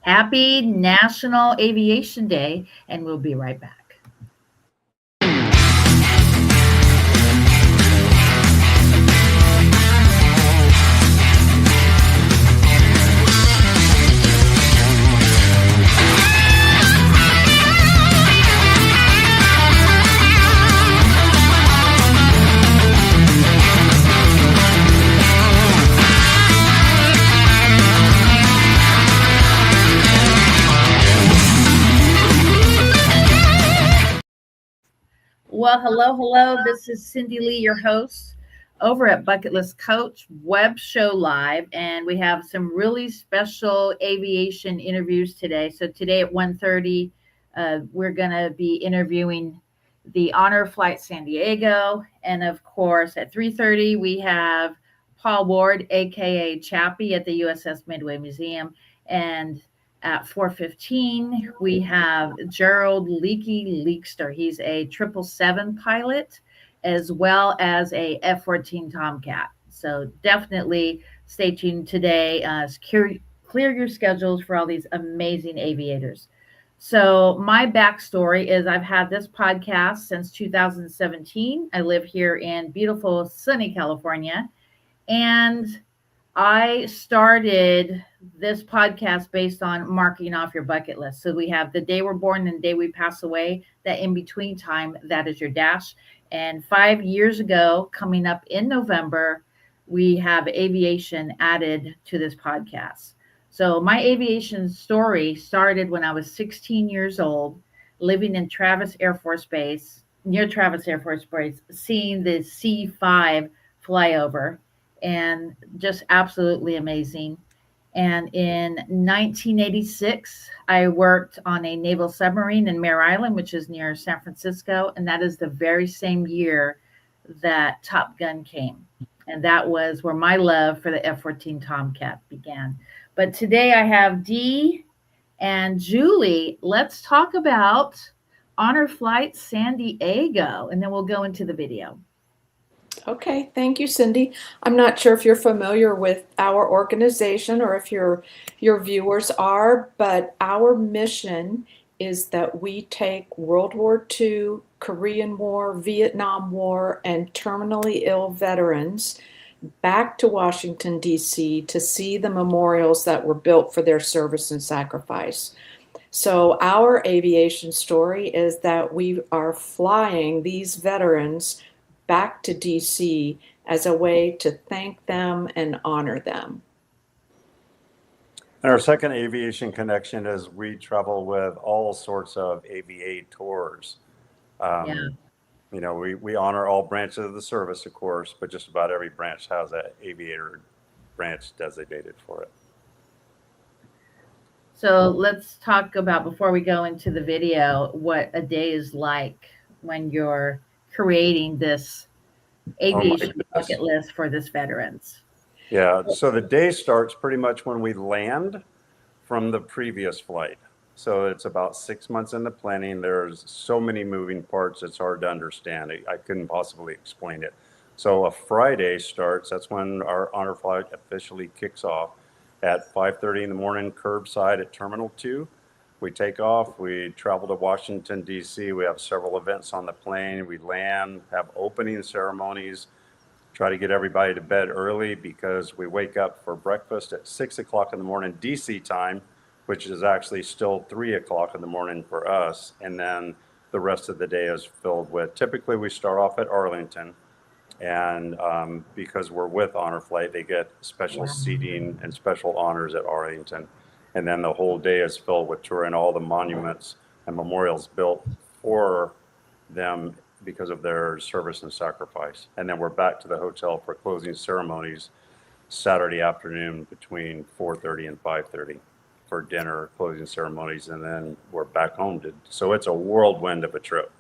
Happy National Aviation Day, and we'll be right back. Well, hello. This is Cindy Lee, your host over at Bucket List Coach Web Show Live, and we have some really special aviation interviews today. So today at 1:30, we're going to be interviewing the Honor Flight San Diego, and of course at 3:30 we have Paul Ward, aka Chappie, at the USS Midway Museum, and at 4:15, we have Gerald Leaky Leakster. He's a 777 pilot as well as a F-14 Tomcat. So definitely stay tuned today. Clear your schedules for all these amazing aviators. So my backstory is I've had this podcast since 2017. I live here in beautiful sunny California, and I started this podcast based on marking off your bucket list. So we have the day we're born and the day we pass away, that in between time, that is your dash. And 5 years ago, coming up in November, we have aviation added to this podcast. So my aviation story started when I was 16 years old, living in Travis Air Force Base, near Travis Air Force Base, seeing the C-5 flyover, and just absolutely amazing. And in 1986, I worked on a naval submarine in Mare Island, which is near San Francisco. And that is the very same year that Top Gun came. And that was where my love for the F-14 Tomcat began. But today I have Dee and Julie. Let's talk about Honor Flight San Diego, and then we'll go into the video. Okay, thank you, Cindy. I'm not sure if you're familiar with our organization or if your viewers are, but our mission is that we take World War II, Korean War, Vietnam War, and terminally ill veterans back to Washington, D.C. to see the memorials that were built for their service and sacrifice. So our aviation story is that we are flying these veterans back to DC as a way to thank them and honor them. And our second aviation connection is we travel with all sorts of aviators. You know, we honor all branches of the service, of course, but just about every branch has an aviator branch designated for it. So let's talk about, before we go into the video, what a day is like when you're creating this aviation bucket list for this veterans. Yeah, so the day starts pretty much when we land from the previous flight. So it's about 6 months in the planning. There's so many moving parts, it's hard to understand. I couldn't possibly explain it. So a Friday starts, that's when our honor flight officially kicks off at 5:30 in the morning, curbside at Terminal 2. We take off, we travel to Washington, D.C. We have several events on the plane. We land, have opening ceremonies, try to get everybody to bed early because we wake up for breakfast at 6 o'clock in the morning, D.C. time, which is actually still 3 o'clock in the morning for us. And then the rest of the day is filled with, typically we start off at Arlington. And because we're with Honor Flight, they get special seating and special honors at Arlington. And then the whole day is filled with touring all the monuments and memorials built for them because of their service and sacrifice. And then we're back to the hotel for closing ceremonies Saturday afternoon between 4:30 and 5:30 for dinner, closing ceremonies, and then we're back home. So it's a whirlwind of a trip.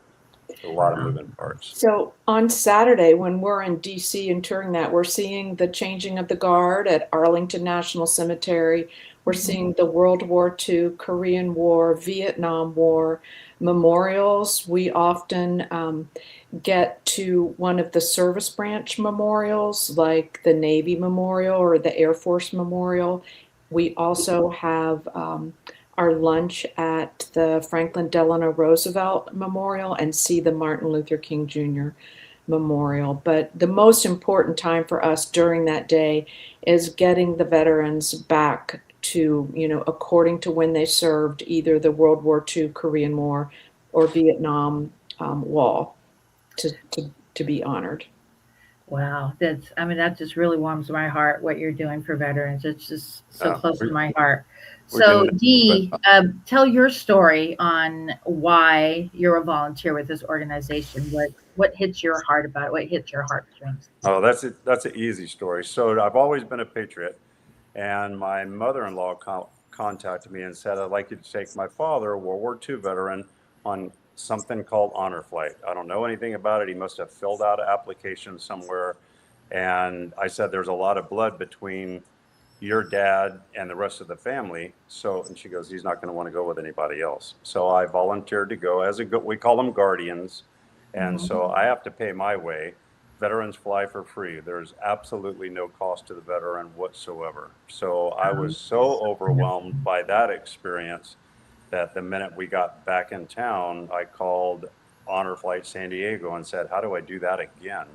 A lot of moving parts. So on Saturday, when we're in DC and touring that, we're seeing the changing of the guard at Arlington National Cemetery. We're seeing the World War II, Korean War, Vietnam War memorials. We often get to one of the service branch memorials, like the Navy Memorial or the Air Force Memorial. We also have our lunch at the Franklin Delano Roosevelt Memorial and see the Martin Luther King Jr. Memorial. But the most important time for us during that day is getting the veterans back to, according to when they served, either the World War II Korean War or Vietnam Wall, to be honored. Wow, that just really warms my heart what you're doing for veterans. It's just so Yeah, close to my heart. we So, can- Dee, tell your story on why you're a volunteer with this organization. What hits your heart about it? What hits your heartstrings? Oh, that's an easy story. So I've always been a patriot, and my mother-in-law contacted me and said, I'd like you to take my father, a World War II veteran, on something called Honor Flight. I don't know anything about it. He must have filled out an application somewhere. And I said, there's a lot of blood between your dad and the rest of the family. And she goes, he's not going to want to go with anybody else. So I volunteered to go we call them guardians. And so I have to pay my way. Veterans fly for free. There's absolutely no cost to the veteran whatsoever. So I was so overwhelmed by that experience that the minute we got back in town, I called Honor Flight San Diego and said, how do I do that again?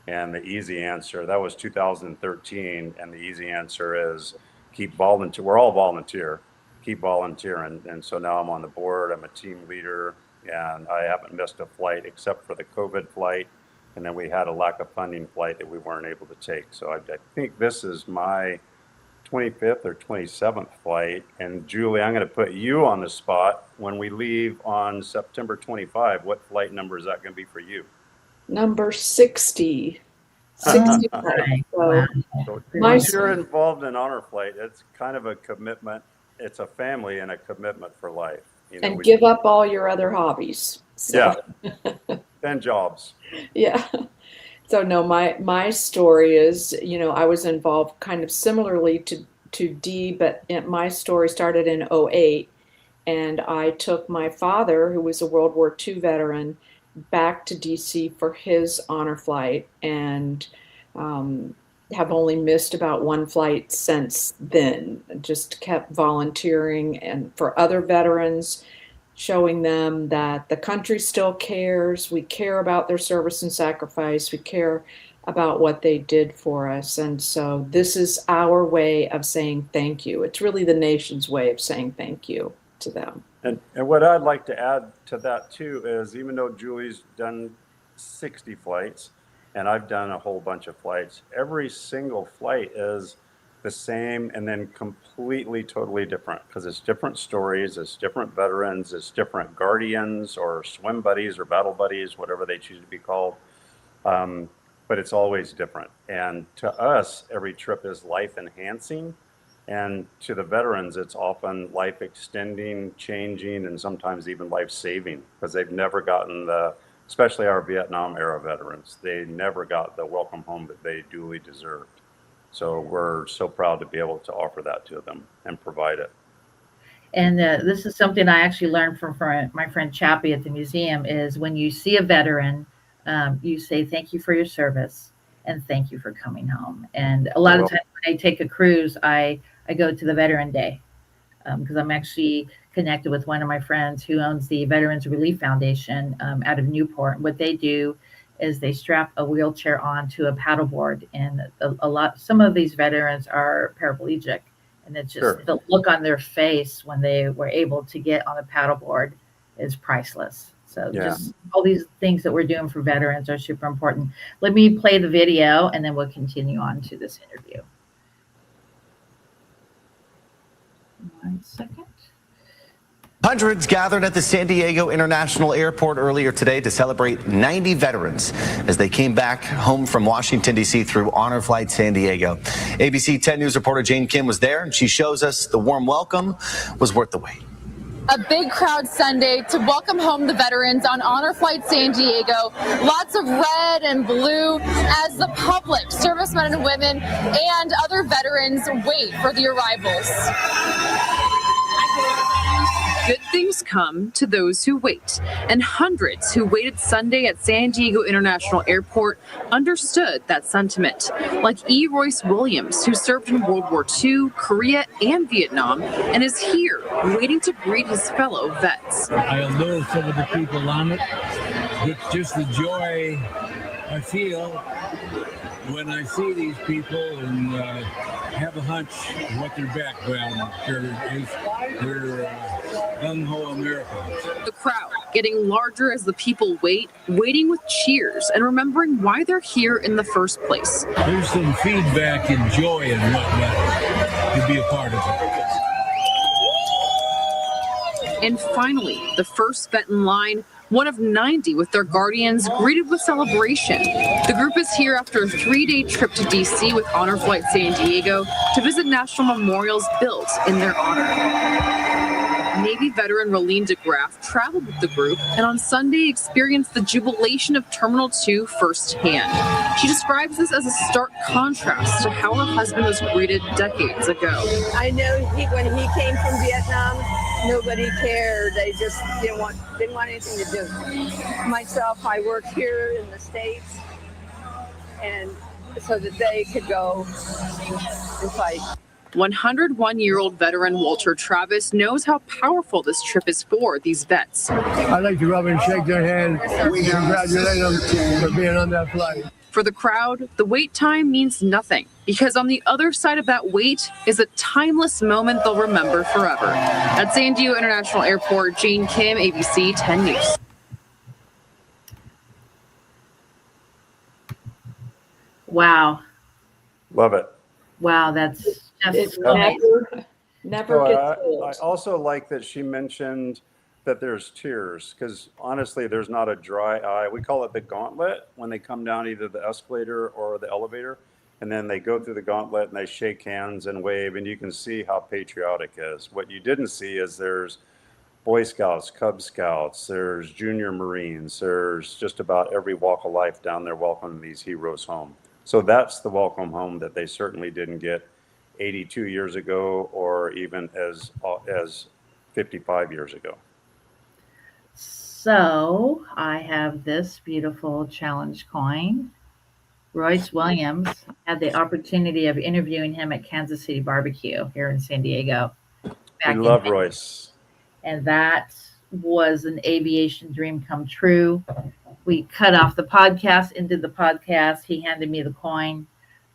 And the easy answer, that was 2013, and the easy answer is keep volunteer. We're all volunteer, keep volunteering. And so now I'm on the board, I'm a team leader, and I haven't missed a flight except for the COVID flight. And then we had a lack of funding flight that we weren't able to take. So I think this is my 25th or 27th flight. And Julie, I'm going to put you on the spot. When we leave on September 25, what flight number is that going to be for you? Number 60. Oh, 60. wow. So My- once you're involved in Honor Flight, it's kind of a commitment. It's a family and a commitment for life. And give up all your other hobbies. So. Yeah. And jobs. Yeah. So no, my story is, I was involved kind of similarly to Dee, but my story started in 2008, and I took my father, who was a World War II veteran, back to DC for his honor flight, and have only missed about one flight since then. Just kept volunteering and for other veterans, showing them that the country still cares. We care about their service and sacrifice. We care about what they did for us. And so this is our way of saying thank you. It's really the nation's way of saying thank you to them. And what I'd like to add to that too is, even though Julie's done 60 flights and I've done a whole bunch of flights, every single flight is the same and then completely, totally different, because it's different stories, it's different veterans, it's different guardians or swim buddies or battle buddies, whatever they choose to be called. But it's always different. And to us, every trip is life enhancing. And to the veterans, it's often life extending, changing, and sometimes even life saving, because they've never gotten especially our Vietnam era veterans, they never got the welcome home that they duly deserved. So we're so proud to be able to offer that to them and provide it. And this is something I actually learned from my friend Chappie at the museum, is when you see a veteran, you say, thank you for your service and thank you for coming home. And a lot of times when I take a cruise, I go to the Veteran Day because I'm actually connected with one of my friends who owns the Veterans Relief Foundation out of Newport. What they do is they strap a wheelchair onto a paddleboard, and some of these veterans are paraplegic, and it's just the look on their face when they were able to get on a paddleboard is priceless. So just all these things that we're doing for veterans are super important. Let me play the video and then we'll continue on to this interview. 1 second. Hundreds gathered at the San Diego International Airport earlier today to celebrate 90 veterans as they came back home from Washington, D.C. through Honor Flight San Diego. ABC 10 News reporter Jane Kim was there, and she shows us the warm welcome was worth the wait. A big crowd Sunday to welcome home the veterans on Honor Flight San Diego. Lots of red and blue as the public, servicemen and women, and other veterans wait for the arrivals. Good things come to those who wait, and hundreds who waited Sunday at San Diego International Airport understood that sentiment, like E. Royce Williams, who served in World War II, Korea, and Vietnam, and is here waiting to greet his fellow vets. I'll know some of the people on it, but just the joy I feel when I see these people and have a hunch what their background is. They're gung-ho Americans. The crowd getting larger as the people wait, waiting with cheers and remembering why they're here in the first place. There's some feedback and joy and whatnot to be a part of it. And finally, the first vet in line, one of 90 with their guardians, greeted with celebration. The group is here after a 3-day trip to D.C. with Honor Flight San Diego to visit national memorials built in their honor. Navy veteran Raleen DeGraff traveled with the group and on Sunday experienced the jubilation of Terminal 2 firsthand. She describes this as a stark contrast to how her husband was greeted decades ago. I know when he came from Vietnam, nobody cared. They just didn't want anything to do. Myself, I work here in the States, and so that they could go and fight. 101-year-old veteran Walter Travis knows how powerful this trip is for these vets. I'd like to rub and shake their hand and congratulate them for being on that flight. For the crowd, the wait time means nothing, because on the other side of that wait is a timeless moment they'll remember forever. At San Diego International Airport, Jane Kim, ABC 10 News. Wow. Love it. Wow, that's just It amazing. never So gets I old. also like that she mentioned that there's tiers, because honestly, there's not a dry eye. We call it the gauntlet when they come down either the escalator or the elevator, and then they go through the gauntlet and they shake hands and wave, and you can see how patriotic it is. What you didn't see is there's Boy Scouts, Cub Scouts, there's Junior Marines, there's just about every walk of life down there welcoming these heroes home. So that's the welcome home that they certainly didn't get 82 years ago or even as 55 years ago. So I have this beautiful challenge coin. Royce Williams, had the opportunity of interviewing him at Kansas City Barbecue here in San Diego. We love Royce. And that was an aviation dream come true. We cut off the podcast, ended the podcast. He handed me the coin.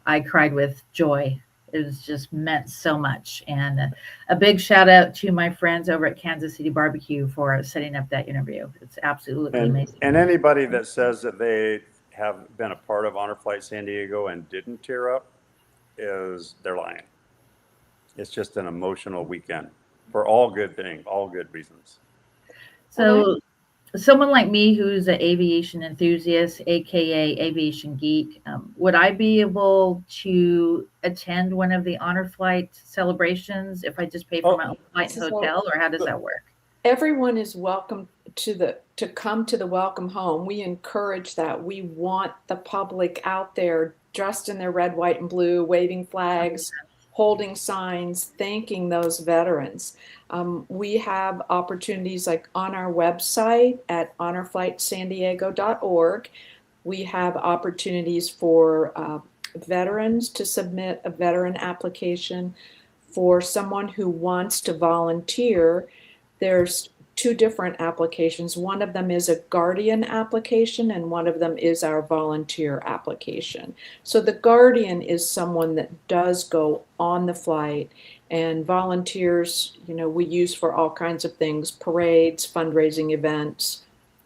I cried with joy. It was just meant so much. And a big shout out to my friends over at Kansas City Barbecue for setting up that interview. It's absolutely amazing. And anybody that says that they have been a part of Honor Flight San Diego and didn't tear up, they're lying. It's just an emotional weekend for all good things, all good reasons. So someone like me who's an aviation enthusiast, aka aviation geek, would I be able to attend one of the Honor Flight celebrations if I just pay for my own flight and hotel, or how does that work? Everyone is welcome to come to the welcome home. We encourage that. We want the public out there dressed in their red, white, and blue, waving flags, holding signs, thanking those veterans. We have opportunities like on our website at honorflightsandiego.org. We have opportunities for veterans to submit a veteran application. For someone who wants to volunteer, there's two different applications. One of them is a guardian application and one of them is our volunteer application. So the guardian is someone that does go on the flight, and volunteers, we use for all kinds of things, parades, fundraising events,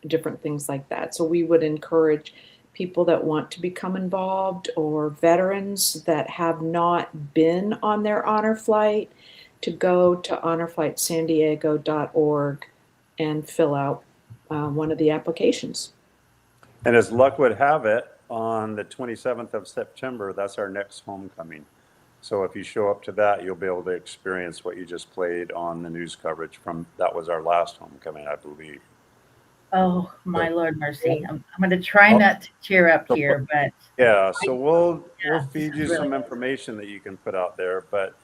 different things like that. So we would encourage people that want to become involved or veterans that have not been on their honor flight to go to honorflightsandiego.org and fill out one of the applications. And as luck would have it, on the 27th of September, that's our next homecoming. So if you show up to that, you'll be able to experience what you just played on the news coverage that was our last homecoming, I believe. Oh, my Lord mercy. I'm going to try not to cheer up here, but yeah, so we'll feed you some information that you can put out there. But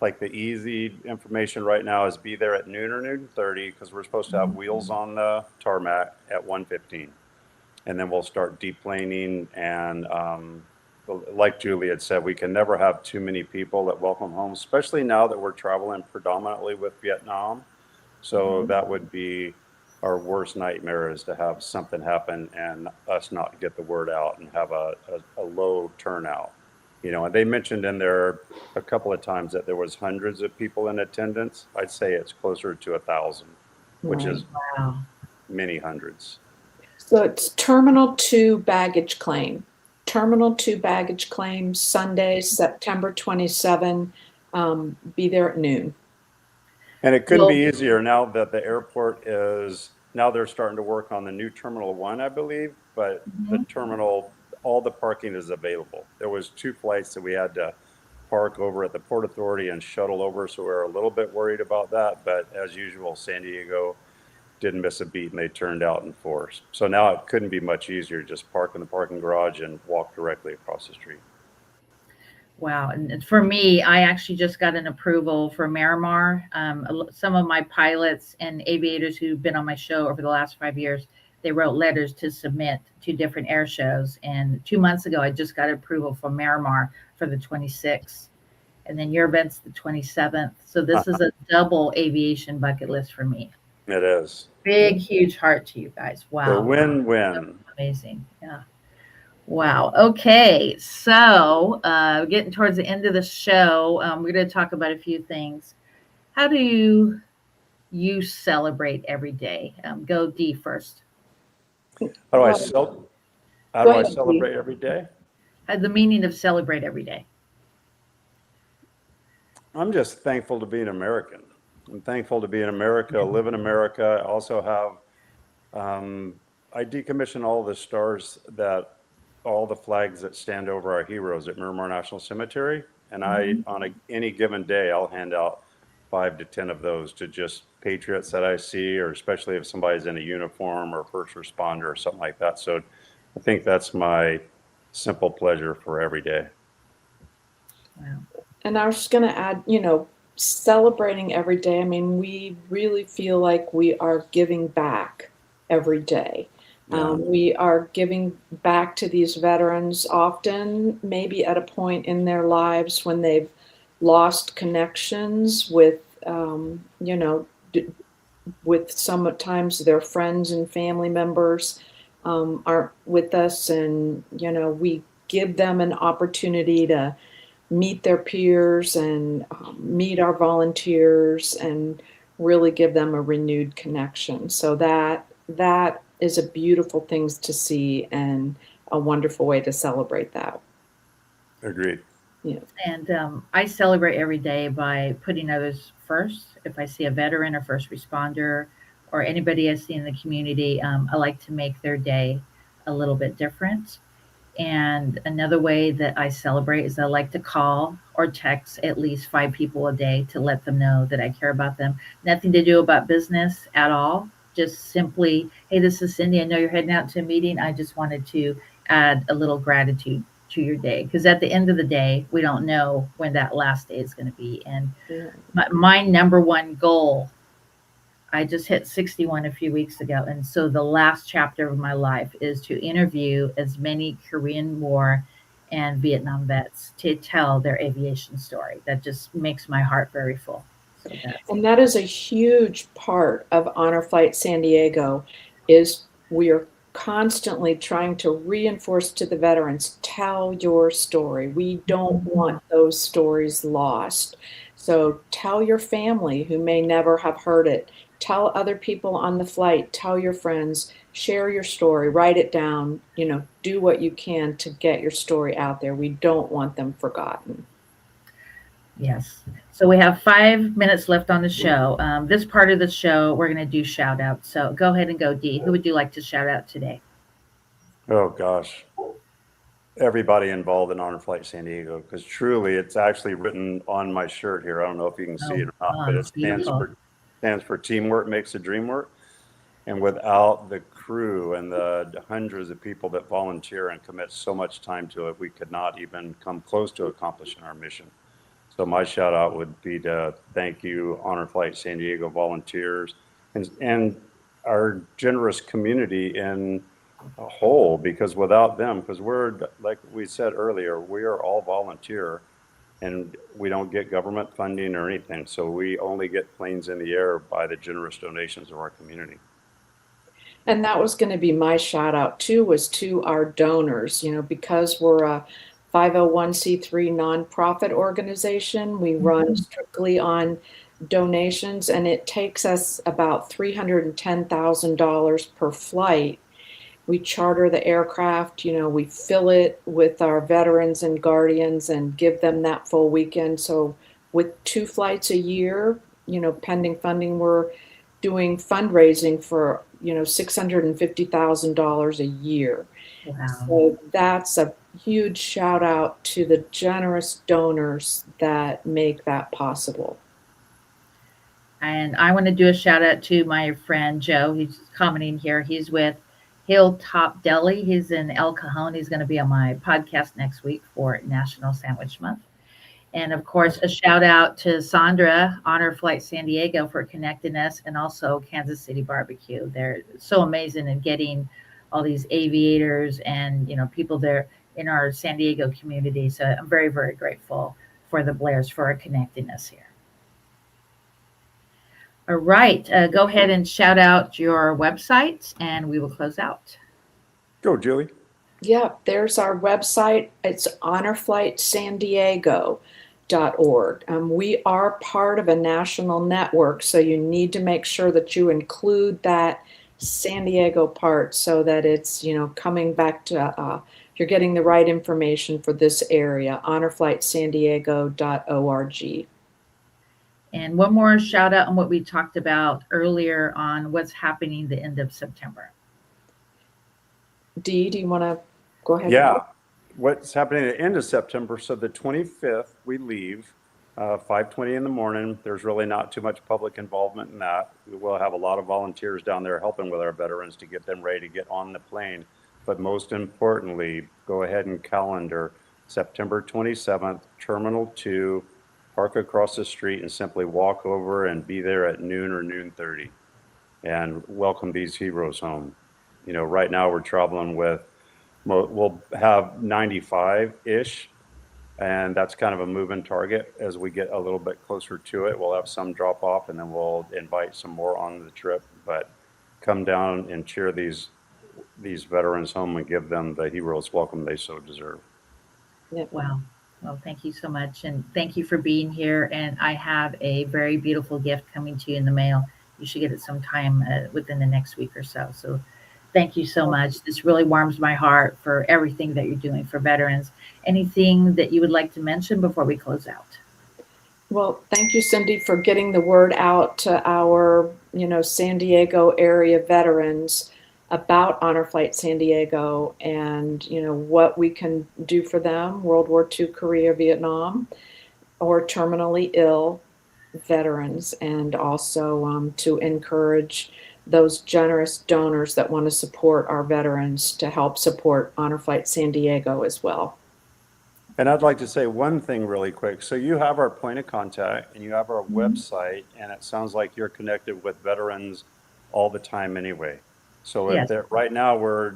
like the easy information right now is be there at noon or noon 30 because we're supposed to have wheels on the tarmac at 1:15. And then we'll start deplaning. And like Julie had said, we can never have too many people at welcome home, especially now that we're traveling predominantly with Vietnam. So that would be our worst nightmare, is to have something happen and us not get the word out and have a low turnout. You know, and they mentioned in there a couple of times that there was hundreds of people in attendance. I'd say it's closer to 1,000, which is Wow. many hundreds. So it's Terminal 2 baggage claim. Terminal 2 baggage claim, Sunday, September 27. Be there at noon. And it couldn't be easier now that the airport is, now they're starting to work on the new Terminal 1, I believe, but the terminal, all the parking is available. There was 2 flights that we had to park over at the Port Authority and shuttle over, so we were a little bit worried about that, but as usual, San Diego didn't miss a beat and they turned out in force. So now it couldn't be much easier, just park in the parking garage and walk directly across the street. Wow. And for me, I actually just got an approval for Miramar. Some of my pilots and aviators who've been on my show over the last 5 years, they wrote letters to submit to different air shows. And 2 months ago, I just got approval for Miramar for the 26th. And then your event's the 27th. So this is a double aviation bucket list for me. It is. Big, huge heart to you guys. Wow. A win-win. Amazing. Yeah. Wow. Okay. So getting towards the end of the show, we're going to talk about a few things. How do you celebrate every day? Go Dee first. How do I celebrate every day? The meaning of celebrate every day. I'm just thankful to be an American. I'm thankful to be in America, live in America. I also have, I decommission all the stars all the flags that stand over our heroes at Miramar National Cemetery. And on any given day, I'll hand out 5 to 10 of those to just patriots that I see, or especially if somebody's in a uniform or first responder or something like that. So I think that's my simple pleasure for every day. Wow. And I was just going to add, celebrating every day. I mean, we really feel like we are giving back every day. We are giving back to these veterans often, maybe at a point in their lives when they've lost connections with, with sometimes their friends and family members aren't with us. And, we give them an opportunity to meet their peers and meet our volunteers and really give them a renewed connection. So that is a beautiful thing to see and a wonderful way to celebrate that. Agreed. Yeah. And I celebrate every day by putting others first. If I see a veteran or first responder or anybody I see in the community, I like to make their day a little bit different. And another way that I celebrate is I like to call or text at least 5 people a day to let them know that I care about them. Nothing to do about business at all. Just simply, hey, this is Cindy. I know you're heading out to a meeting. I just wanted to add a little gratitude to your day. Because at the end of the day, we don't know when that last day is going to be. And my number one goal, I just hit 61 a few weeks ago. And so the last chapter of my life is to interview as many Korean War and Vietnam vets to tell their aviation story. That just makes my heart very full. So and that is a huge part of Honor Flight San Diego, is we are constantly trying to reinforce to the veterans, tell your story. We don't want those stories lost. So tell your family who may never have heard it. Tell other people on the flight, tell your friends, share your story, write it down, do what you can to get your story out there. We don't want them forgotten. Yes. So we have 5 minutes left on the show. This part of the show, we're going to do shout outs. So go ahead and go, Dee. Who would you like to shout out today? Oh, gosh. Everybody involved in Honor Flight San Diego, because truly it's actually written on my shirt here. I don't know if you can see it or not, but it stands for teamwork makes the dream work. And without the crew and the hundreds of people that volunteer and commit so much time to it, we could not even come close to accomplishing our mission. So my shout out would be to thank you, Honor Flight San Diego volunteers, and our generous community in a whole, because without them, because we're, like we said earlier, we are all volunteer and we don't get government funding or anything. So we only get planes in the air by the generous donations of our community. And that was going to be my shout out too, was to our donors, because we're a 501c3 nonprofit organization. We run strictly on donations, and it takes us about $310,000 per flight. We charter the aircraft, we fill it with our veterans and guardians and give them that full weekend. So with 2 flights a year, pending funding, we're doing fundraising for, $650,000 a year. Wow. So that's a huge shout out to the generous donors that make that possible. And I want to do a shout out to my friend Joe. He's commenting here. He's with Hilltop Deli. He's in El Cajon. He's going to be on my podcast next week for National Sandwich Month. And of course, a shout out to Sandra, Honor Flight San Diego, for connecting us, and also Kansas City Barbecue. They're so amazing in getting all these aviators and people there in our San Diego community. So I'm very, very grateful for the Blairs for connecting us here. All right, go ahead and shout out your website, and we will close out. Go, Julie. Yeah, there's our website. It's honorflightsandiego.org. We are part of a national network, so you need to make sure that you include that San Diego part so that it's, coming back to, you're getting the right information for this area, honorflightsandiego.org. And one more shout out on what we talked about earlier on what's happening the end of September. Dee, do you want to go ahead? Yeah. What's happening at the end of September? So the 25th, we leave 5:20 in the morning. There's really not too much public involvement in that. We will have a lot of volunteers down there helping with our veterans to get them ready to get on the plane. But most importantly, go ahead and calendar September 27th, Terminal 2, park across the street and simply walk over and be there at noon or noon 30 and welcome these heroes home. Right now we're traveling with, we'll have 95-ish, and that's kind of a moving target. As we get a little bit closer to it, we'll have some drop off, and then we'll invite some more on the trip. But come down and cheer these veterans home and give them the heroes welcome they so deserve. Yep. Wow. Well, thank you so much. And thank you for being here. And I have a very beautiful gift coming to you in the mail. You should get it sometime within the next week or so. So thank you so much. This really warms my heart for everything that you're doing for veterans. Anything that you would like to mention before we close out? Well, thank you, Cindy, for getting the word out to our, San Diego area veterans about Honor Flight San Diego and, what we can do for them, World War II, Korea, Vietnam, or terminally ill veterans, and also to encourage those generous donors that want to support our veterans to help support Honor Flight San Diego as well. And I'd like to say one thing really quick. So you have our point of contact and you have our website, and it sounds like you're connected with veterans all the time anyway. So Yes. right now we're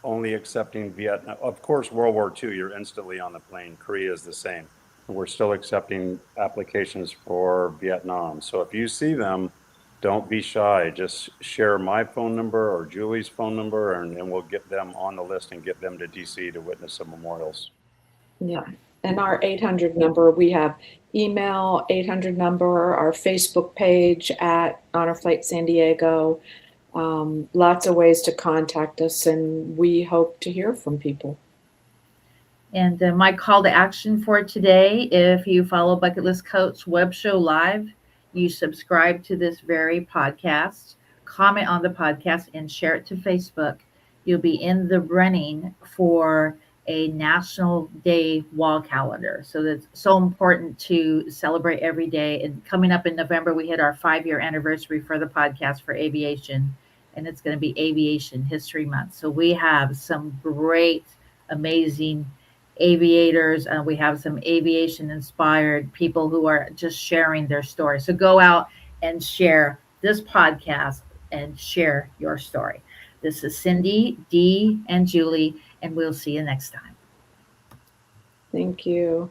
only accepting Vietnam. Of course, World War II, you're instantly on the plane. Korea is the same. And we're still accepting applications for Vietnam. So if you see them, don't be shy. Just share my phone number or Julie's phone number, and we'll get them on the list and get them to DC to witness some memorials. Yeah. And our 800 number, we have email 800 number, our Facebook page at Honor Flight San Diego. Lots of ways to contact us, and we hope to hear from people. And my call to action for today, if you follow Bucket List Coach Web Show Live, you subscribe to this very podcast, comment on the podcast, and share it to Facebook. You'll be in the running for a National Day wall calendar. So that's so important to celebrate every day. And coming up in November, we hit our 5-year anniversary for the podcast for Aviation, and it's going to be Aviation History Month. So we have some great, amazing aviators. We have some aviation inspired people who are just sharing their story. So go out and share this podcast and share your story. This is Cindy, Dee, and Julie, and we'll see you next time. Thank you.